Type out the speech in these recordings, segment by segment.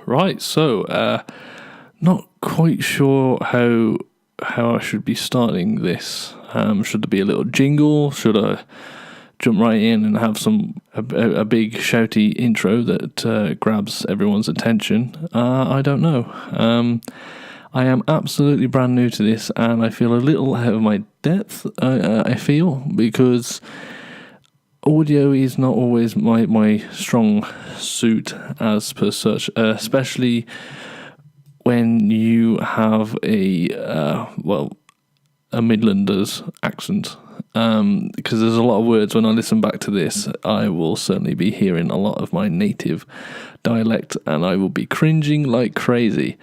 Right, so not quite sure how I should be starting this. Should there be a little jingle? Should I jump right in and have a big shouty intro that grabs everyone's attention? I don't know. I am absolutely brand new to this, and I feel a little out of my depth. I feel, because audio is not always my strong suit as per such, especially when you have a Midlander's accent. Because there's a lot of words, when I listen back to this, I will certainly be hearing a lot of my native dialect, and I will be cringing like crazy.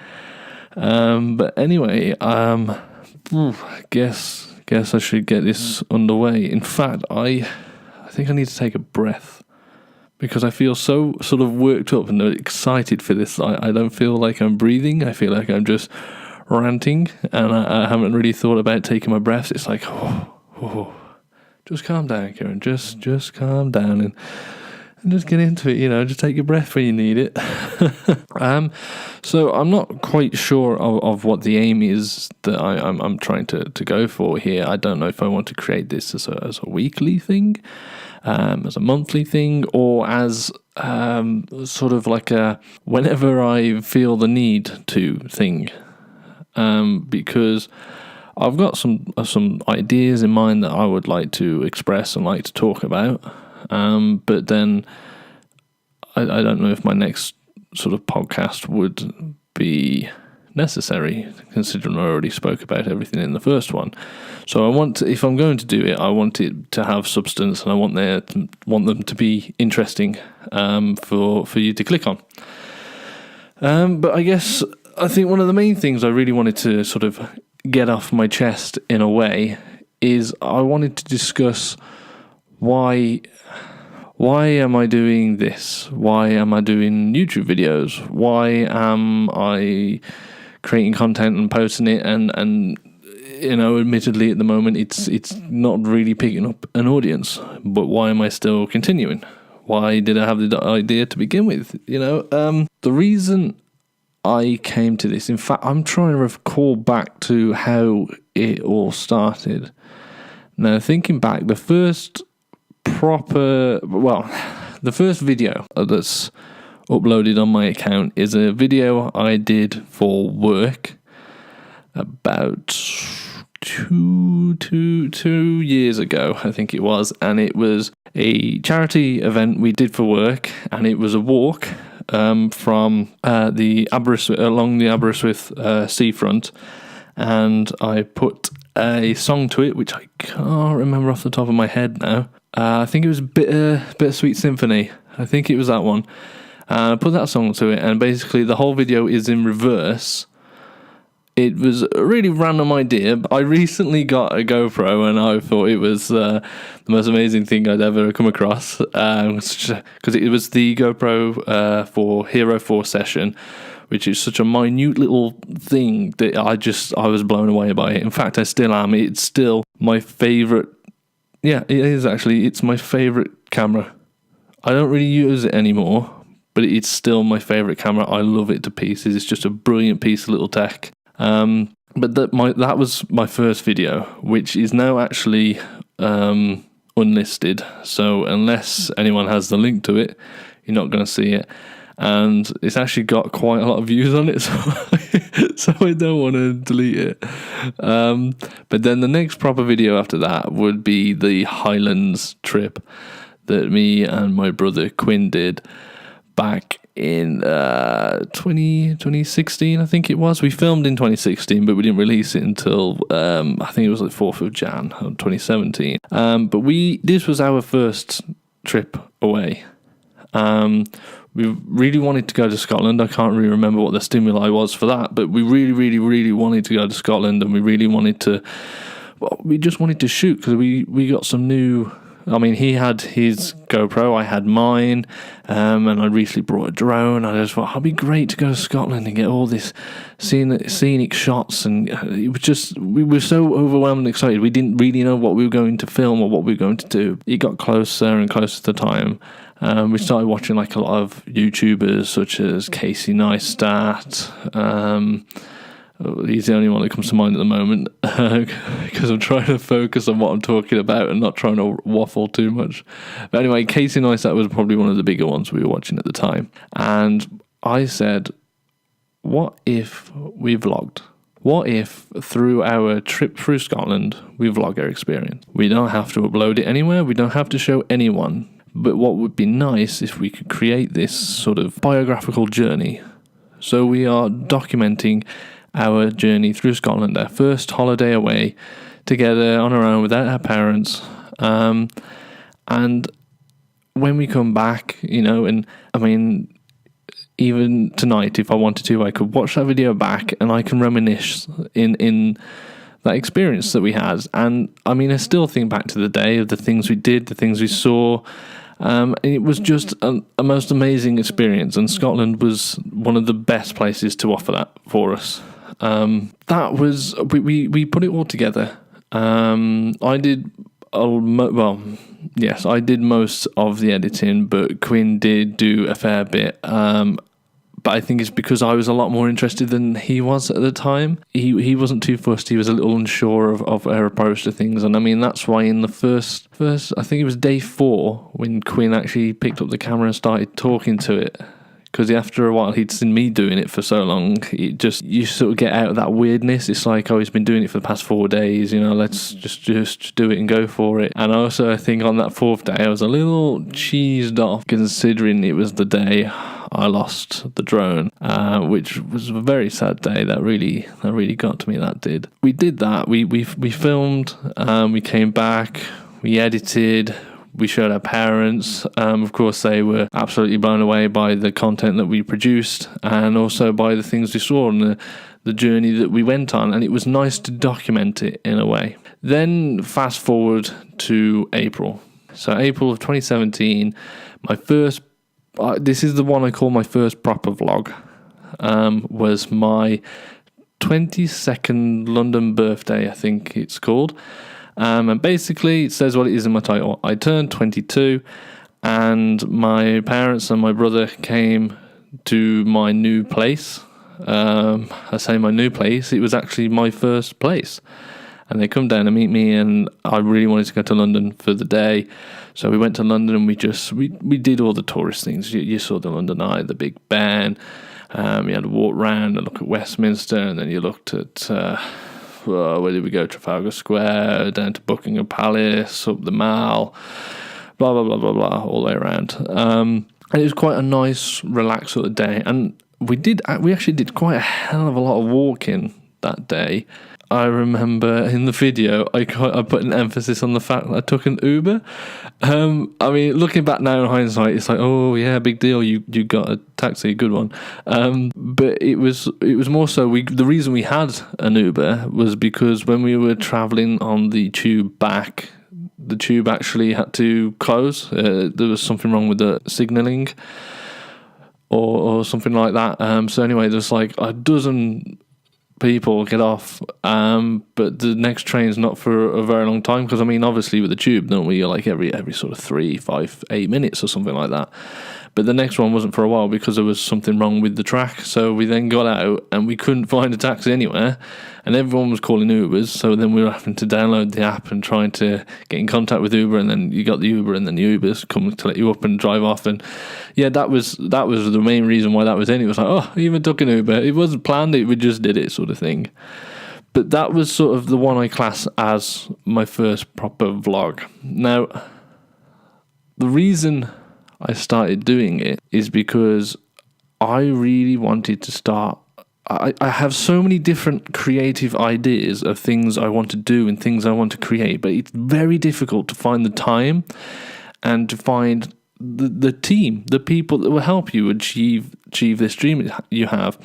But anyway, guess I should get this underway. In fact, I think I need to take a breath, because I feel so sort of worked up and excited for this. I don't feel like I'm breathing. I feel like I'm just ranting, and I haven't really thought about taking my breaths. It's like, just calm down, Kieran. Just calm down and just get into it. Just take your breath when you need it. So I'm not quite sure of what the aim is that I'm trying to go for here. I don't know if I want to create this as a weekly thing, as a monthly thing, or as sort of like a whenever I feel the need to thing. Because I've got some ideas in mind that I would like to express and like to talk about. But then I don't know if my next sort of podcast would be necessary, considering I already spoke about everything in the first one. So if I'm going to do it, I want it to have substance, and I want them to be interesting for you to click on. But I think one of the main things I really wanted to sort of get off my chest in a way is I wanted to discuss why am I doing this? Why am I doing YouTube videos? Why am I creating content and posting it? And admittedly at the moment it's not really picking up an audience. But why am I still continuing? Why did I have the idea to begin with? The reason I came to this, in fact, I'm trying to recall back to how it all started. Now, thinking back, the first video that's uploaded on my account is a video I did for work about two years ago, I think it was, and it was a charity event we did for work, and it was a walk from along the Aberystwyth seafront, and I put a song to it, which I can't remember off the top of my head now. I think it was Bittersweet Symphony. I think it was that one. I put that song to it, and basically the whole video is in reverse. It was a really random idea, but I recently got a GoPro, and I thought it was the most amazing thing I'd ever come across, because it was the GoPro for Hero 4 session, which is such a minute little thing that I was blown away by it. In fact, I still am. It's still my favourite. Yeah, it is actually. It's my favourite camera. I don't really use it anymore, but it's still my favourite camera. I love it to pieces. It's just a brilliant piece of little tech. But that was my first video, which is now actually unlisted. So unless anyone has the link to it, you're not going to see it. And it's actually got quite a lot of views on it, so I don't want to delete it. But then the next proper video after that would be the Highlands trip that me and my brother Quinn did back in 2016, I think it was. We filmed in 2016, but we didn't release it until I think it was like 4th of Jan 2017. But this was our first trip away. We really wanted to go to Scotland. I can't really remember what the stimuli was for that, but we really, really, really wanted to go to Scotland, and we really wanted to. Well, we just wanted to shoot because we got some new I mean, he had his GoPro, I had mine, and I recently brought a drone. I just thought, it'd be great to go to Scotland and get all this scenic shots, and it was just, we were so overwhelmed and excited. We didn't really know what we were going to film or what we were going to do. It got closer and closer to time. We started watching like a lot of YouTubers such as Casey Neistat. He's the only one that comes to mind at the moment because I'm trying to focus on what I'm talking about and not trying to waffle too much. But anyway, Casey Neistat was probably one of the bigger ones we were watching at the time. And I said, what if we vlogged? What if through our trip through Scotland, we vlog our experience? We don't have to upload it anywhere. We don't have to show anyone. But what would be nice if we could create this sort of biographical journey. So we are documenting our journey through Scotland, our first holiday away together on our own without our parents. And when we come back, and I mean, even tonight, if I wanted to, I could watch that video back and I can reminisce in that experience that we had. And I mean, I still think back to the day of the things we did, the things we saw. It was just a most amazing experience, and Scotland was one of the best places to offer that for us. That was, we put it all together. I did, I did most of the editing, but Quinn did do a fair bit. But I think it's because I was a lot more interested than he was at the time. He wasn't too fussed. He was a little unsure of our approach to things. And I mean, that's why in the first, I think it was day 4, when Quinn actually picked up the camera and started talking to it. Because after a while, he'd seen me doing it for so long, you sort of get out of that weirdness. It's like, oh, he's been doing it for the past 4 days, let's just do it and go for it. And also, I think on that 4th day, I was a little cheesed off, considering it was the day I lost the drone, which was a very sad day. That really got to me, that did. We did that, we filmed, we came back, we edited, we showed our parents. Of course, they were absolutely blown away by the content that we produced and also by the things we saw and the journey that we went on. And it was nice to document it in a way. Then fast forward to April. So April of 2017, my first, this is the one I call my first proper vlog, was my 22nd London birthday, I think it's called. And basically, it says what it is in my title. I turned 22, and my parents and my brother came to my new place. I say my new place, it was actually my first place. And they come down to meet me, and I really wanted to go to London for the day. So we went to London, and we did all the tourist things. You saw the London Eye, the Big Ben. You had to walk around and look at Westminster, and then you looked at... where did we go? Trafalgar Square, down to Buckingham Palace, up the Mall, blah, blah, blah, blah, blah, all the way around. And it was quite a nice, relaxed sort of day. And we actually did quite a hell of a lot of walking that day. I remember in the video, I put an emphasis on the fact that I took an Uber. I mean, looking back now in hindsight, it's like, oh yeah, big deal. You got a taxi, good one. But it was more so. The reason we had an Uber was because when we were traveling on the tube back, the tube actually had to close. There was something wrong with the signalling, or something like that. So anyway, there's like a dozen people get off, but the next train's not for a very long time, because I mean, obviously with the tube, don't we, like every sort of 3, 5, 8 minutes or something like that. But the next one wasn't for a while because there was something wrong with the track. So we then got out and we couldn't find a taxi anywhere, and everyone was calling Ubers. So then we were having to download the app and trying to get in contact with Uber, and then you got the Uber, and then the Ubers come to let you up and drive off. And yeah, that was the main reason why that was in. It was like, oh, I even took an Uber. It wasn't planned, we just did it, sort of thing. But that was sort of the one I class as my first proper vlog. Now, the reason I started doing it is because I really wanted to start. I have so many different creative ideas of things I want to do and things I want to create, but it's very difficult to find the time and to find the team, the people that will help you achieve this dream you have.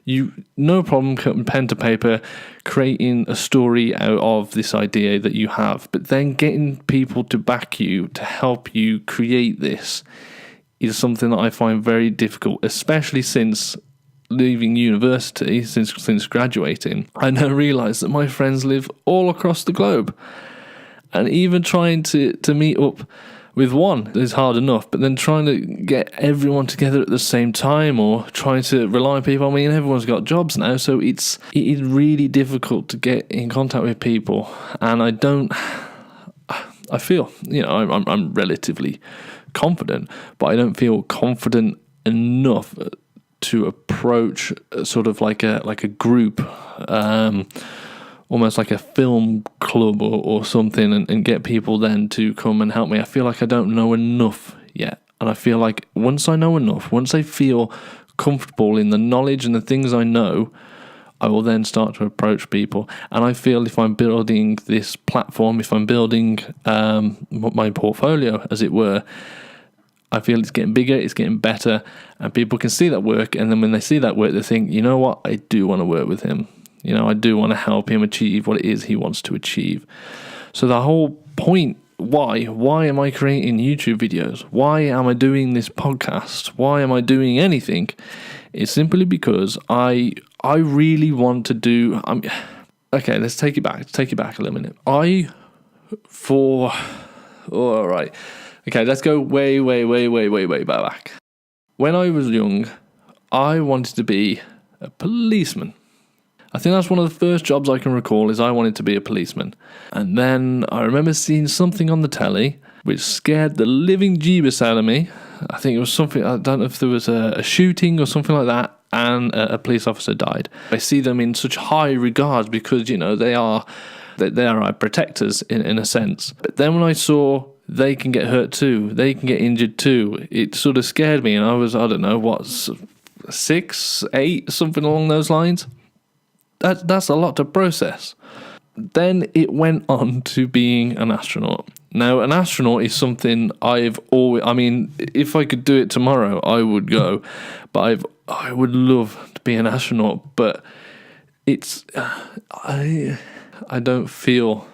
You no problem putting pen to paper, creating a story out of this idea that you have, but then getting people to back you, to help you create this, is something that I find very difficult, especially since leaving university, since graduating. I now realise that my friends live all across the globe, and even trying to meet up with one is hard enough, but then trying to get everyone together at the same time, or trying to rely on people. I mean, everyone's got jobs now, so it is really difficult to get in contact with people. And I feel, I'm relatively confident, but I don't feel confident enough to approach sort of like a group, almost like a film club or something, and get people then to come and help me. I feel like I don't know enough yet. And I feel like once I know enough, once I feel comfortable in the knowledge and the things I know, I will then start to approach people. And I feel if I'm building this platform, if I'm building my portfolio, as it were, I feel it's getting bigger, it's getting better, and people can see that work. And then when they see that work, they think, you know what, I do want to work with him. I do want to help him achieve what it is he wants to achieve. So the whole point, why am I creating YouTube videos? Why am I doing this podcast? Why am I doing anything? It's simply because I really want to do... okay, let's take it back. Take it back a little minute. All right. Okay, let's go way back. When I was young, I wanted to be a policeman. I think that's one of the first jobs I can recall, is I wanted to be a policeman. And then I remember seeing something on the telly which scared the living jeebus out of me. I think it was something, I don't know if there was a shooting or something like that, and a police officer died. I see them in such high regards because, they are our protectors in a sense. But then when I saw they can get hurt too, they can get injured too, it sort of scared me. And I was, 6, 8, something along those lines. That's a lot to process. Then it went on to being an astronaut. Now, an astronaut is something I've always... I mean, if I could do it tomorrow, I would go. But I would love to be an astronaut. But it's... I don't feel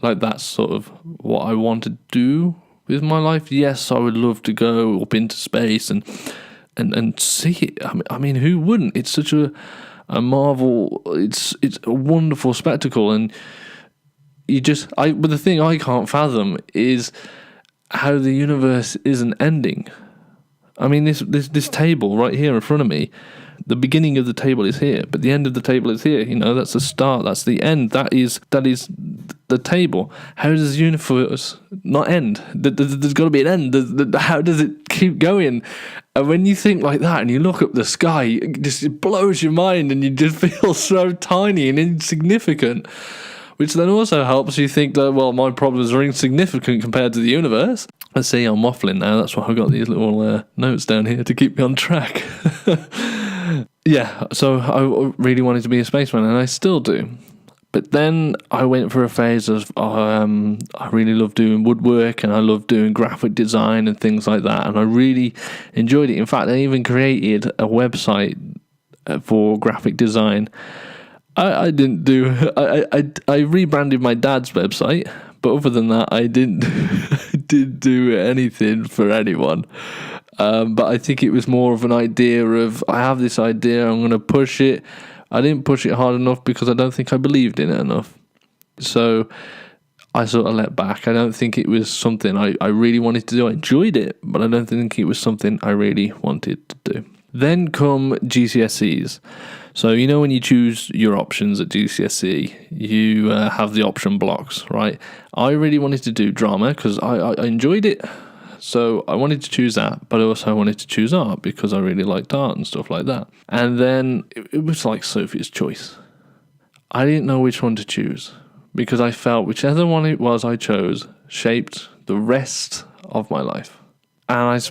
like that's sort of what I want to do with my life. Yes, I would love to go up into space and see it. I mean, who wouldn't? It's such a marvel. It's a wonderful spectacle, and but the thing I can't fathom is how the universe isn't ending. I mean, this table right here in front of me, the beginning of the table is here, but the end of the table is here. That's the start, that's the end. That is the table. How does the universe not end? There's got to be an end. How does it keep going? And when you think like that and you look up the sky, it blows your mind, and you just feel so tiny and insignificant, which then also helps you think that, well, my problems are insignificant compared to the universe. Let's see, I'm waffling now. That's why I've got these little notes down here to keep me on track. Yeah, so I really wanted to be a spaceman, and I still do. But then I went for a phase of I really love doing woodwork, and I love doing graphic design and things like that, and I really enjoyed it. In fact, I even created a website for graphic design. I didn't do... I rebranded my dad's website, but other than that, I didn't do anything for anyone. But I think it was more of an idea of, I have this idea, I'm going to push it. I didn't push it hard enough because I don't think I believed in it enough. So I sort of let back. I don't think it was something I really wanted to do. I enjoyed it, but I don't think it was something I really wanted to do. Then come GCSEs. So, when you choose your options at GCSE, you have the option blocks, right? I really wanted to do drama because I enjoyed it. So I wanted to choose that, but I also wanted to choose art because I really liked art and stuff like that. And then it was like Sophie's Choice. I didn't know which one to choose because I felt whichever one it was I chose shaped the rest of my life. And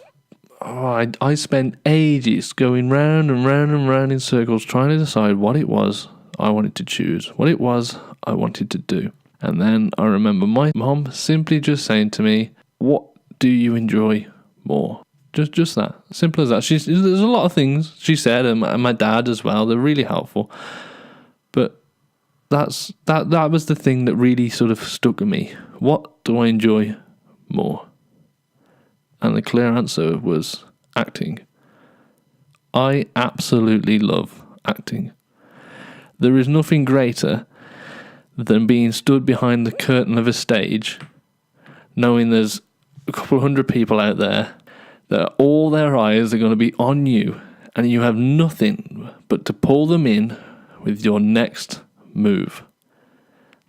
I spent ages going round and round and round in circles trying to decide what it was I wanted to choose, what it was I wanted to do. And then I remember my mom simply just saying to me, what do you enjoy more? Just that. Simple as that. There's a lot of things she said, and my dad as well. They're really helpful. But that was the thing that really sort of stuck with me. What do I enjoy more? And the clear answer was acting. I absolutely love acting. There is nothing greater than being stood behind the curtain of a stage, knowing there's a couple of hundred people out there that all their eyes are going to be on you, and you have nothing but to pull them in with your next move.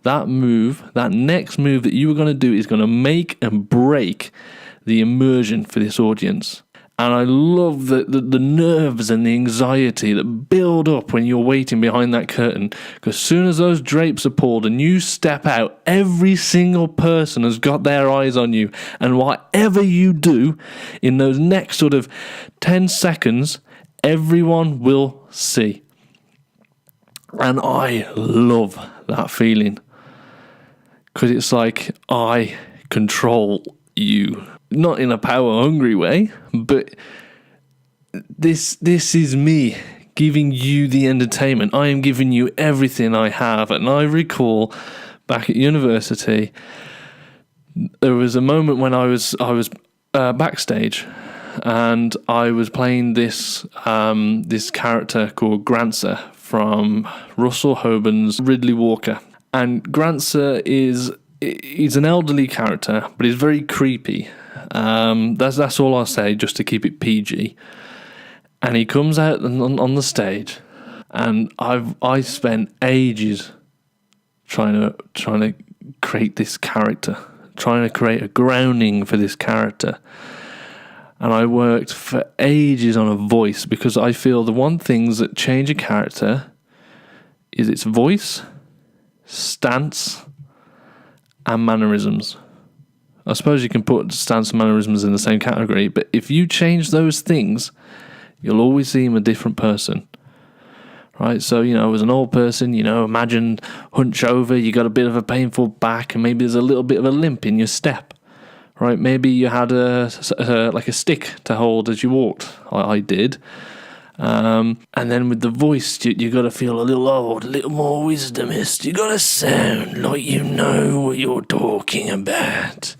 That next move that you are going to do is going to make and break the immersion for this audience. And I love the nerves and the anxiety that build up when you're waiting behind that curtain. Because as soon as those drapes are pulled and you step out, every single person has got their eyes on you. And whatever you do in those next sort of 10 seconds, everyone will see. And I love that feeling. Because it's like I control you. Not in a power-hungry way, but this is me giving you the entertainment. I am giving you everything I have. And I recall back at university, there was a moment when I was backstage, and I was playing this character called Grancer from Russell Hoban's Ridley Walker. And Grancer he's an elderly character, but he's very creepy. That's all I'll say, just to keep it PG. And he comes out on the stage, and I spent ages trying to create this character, trying to create a grounding for this character. And I worked for ages on a voice, because I feel the one things that change a character is its voice, stance, and mannerisms. I suppose you can put stance and mannerisms in the same category, but if you change those things, you'll always seem a different person. Right? So, as an old person, imagine hunch over, you got a bit of a painful back, and maybe there's a little bit of a limp in your step. Right? Maybe you had a stick to hold as you walked. I did. And then with the voice, you got to feel a little old, a little more wisdomist. You got to sound like you know what you're talking about.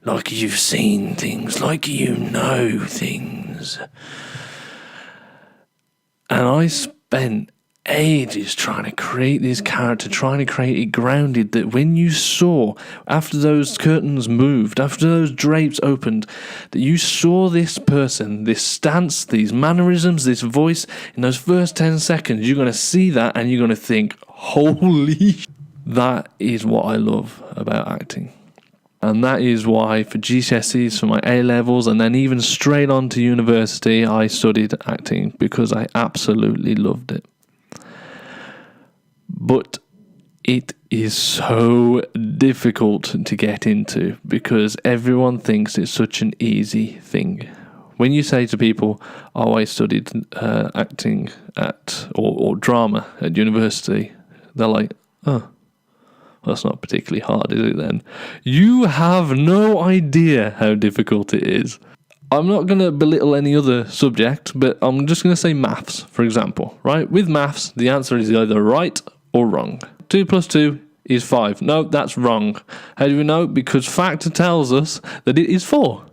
Like you've seen things, like you know things. And I spent ages trying to create this character, trying to create it grounded, that when you saw, after those curtains moved, after those drapes opened, that you saw this person, this stance, these mannerisms, this voice, in those first 10 seconds, you're going to see that and you're going to think, holy, that is what I love about acting. And that is why for GCSEs, for my A-levels, and then even straight on to university, I studied acting, because I absolutely loved it. But it is so difficult to get into, because everyone thinks it's such an easy thing. When you say to people, I studied acting or drama at university, they're like, oh, that's not particularly hard, is it then? You have no idea how difficult it is. I'm not going to belittle any other subject, but I'm just going to say maths, for example, right? With maths, the answer is either right or wrong. 2 + 2 is 5. No, that's wrong. How do we know? Because factor tells us that it is 4.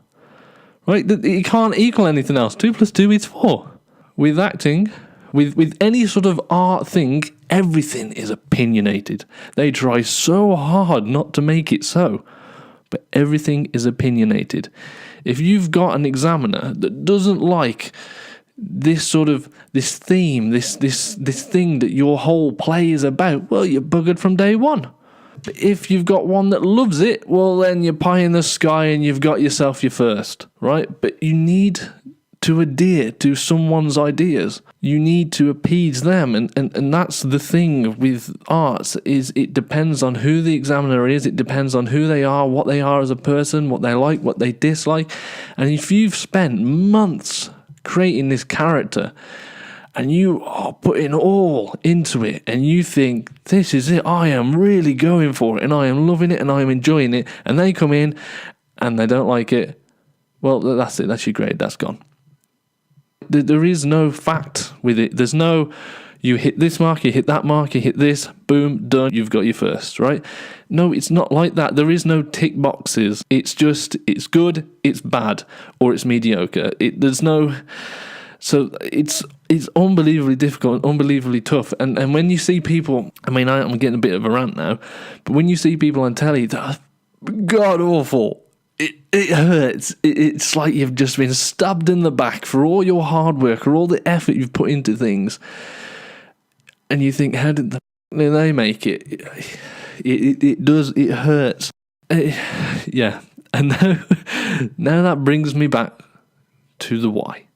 Right? That it can't equal anything else. 2 + 2 is 4. With acting, with any sort of art thing, everything is opinionated. They try so hard not to make it so, but everything is opinionated. If you've got an examiner that doesn't like this theme, this thing that your whole play is about, well, you're buggered from day one. But if you've got one that loves it, well, then you're pie in the sky and you've got yourself your first, right? But you need to adhere to someone's ideas. You need to appease them, and that's the thing with arts, is it depends on who the examiner is, it depends on who they are, what they are as a person, what they like, what they dislike. And if you've spent months creating this character, and you are putting all into it, and you think, this is it, I am really going for it, and I am loving it, and I am enjoying it, and they come in, and they don't like it, well, that's it. That's your grade. That's gone. There is no fact with it. There's no, you hit this mark, you hit that mark, you hit this, boom, done, you've got your first, right? No, it's not like that. There is no tick boxes. It's just, it's good, it's bad, or it's mediocre. There's no, so it's unbelievably difficult, unbelievably tough. And when you see people, I mean, I'm getting a bit of a rant now, but when you see people on telly that are god awful, it hurts. It's like you've just been stabbed in the back for all your hard work or all the effort you've put into things. And you think, how did they make it? It does, it hurts. Yeah. And now that brings me back to the why.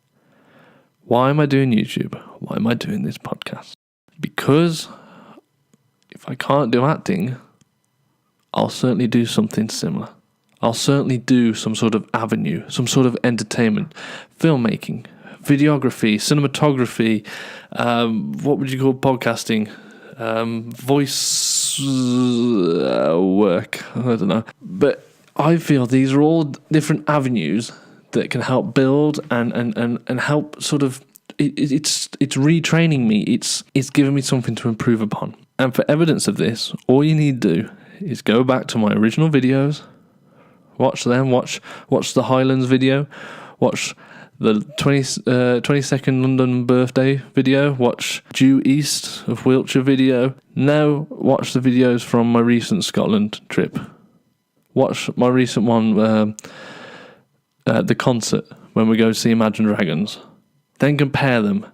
Why am I doing YouTube? Why am I doing this podcast? Because if I can't do acting, I'll certainly do something similar. I'll certainly do some sort of avenue, some sort of entertainment, filmmaking, videography, cinematography, what would you call podcasting, voice work, I don't know. But I feel these are all different avenues that can help build and help sort of, it's retraining me, it's giving me something to improve upon. And for evidence of this, all you need to do is go back to my original videos, watch them, watch the Highlands video, watch the 22nd London birthday video, watch due east of Wiltshire video. Now watch the videos from my recent Scotland trip. Watch my recent one, at the concert when we go see Imagine Dragons. Then compare them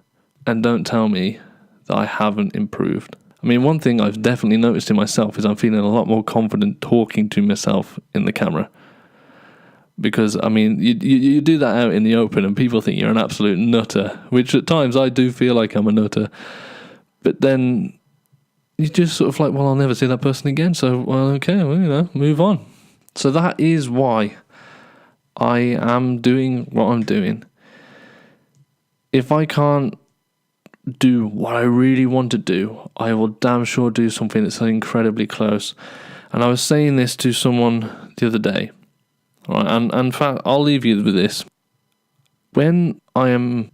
and don't tell me that I haven't improved. I mean, one thing I've definitely noticed in myself is I'm feeling a lot more confident talking to myself in the camera. Because, I mean, you do that out in the open and people think you're an absolute nutter, which at times I do feel like I'm a nutter. But then you just sort of like, well, I'll never see that person again, so, well, okay, well, move on. So that is why I am doing what I'm doing. If I can't do what I really want to do, I will damn sure do something that's incredibly close. And I was saying this to someone the other day. Right, and in fact, I'll leave you with this. When I am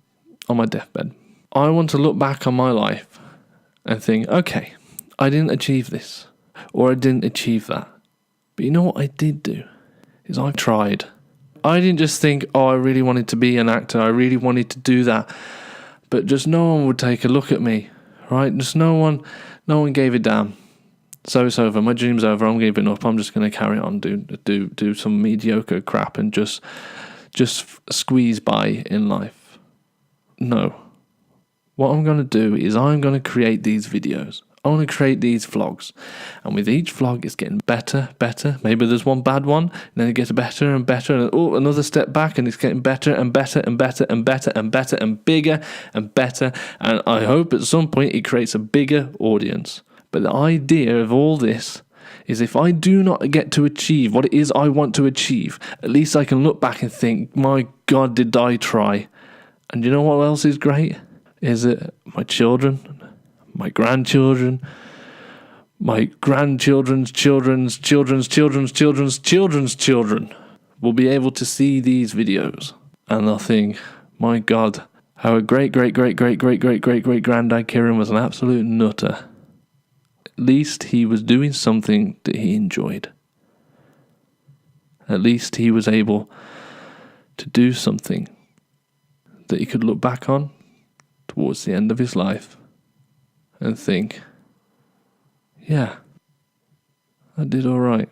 on my deathbed, I want to look back on my life and think, okay, I didn't achieve this, or I didn't achieve that. But you know what I did do? Is I tried. I didn't just think, oh, I really wanted to be an actor, I really wanted to do that. But just no one would take a look at me, right? Just no one gave a damn. So it's over. My dream's over. I'm giving up. I'm just going to carry on, do some mediocre crap and just squeeze by in life. No. What I'm going to do is I'm going to create these videos. I want to create these vlogs. And with each vlog, it's getting better. Maybe there's one bad one, and then it gets better and better. And another step back, and it's getting better and better and better and better and better and bigger and better. And I hope at some point it creates a bigger audience. But the idea of all this is if I do not get to achieve what it is I want to achieve, at least I can look back and think, my God, did I try? And you know what else is great? Is it my children, my grandchildren, my grandchildren's children's children's children's children's children's children will be able to see these videos. And they'll think, my God, our great granddad Kieran was an absolute nutter. At least he was doing something that he enjoyed. At least he was able to do something that he could look back on towards the end of his life and think, yeah, I did all right.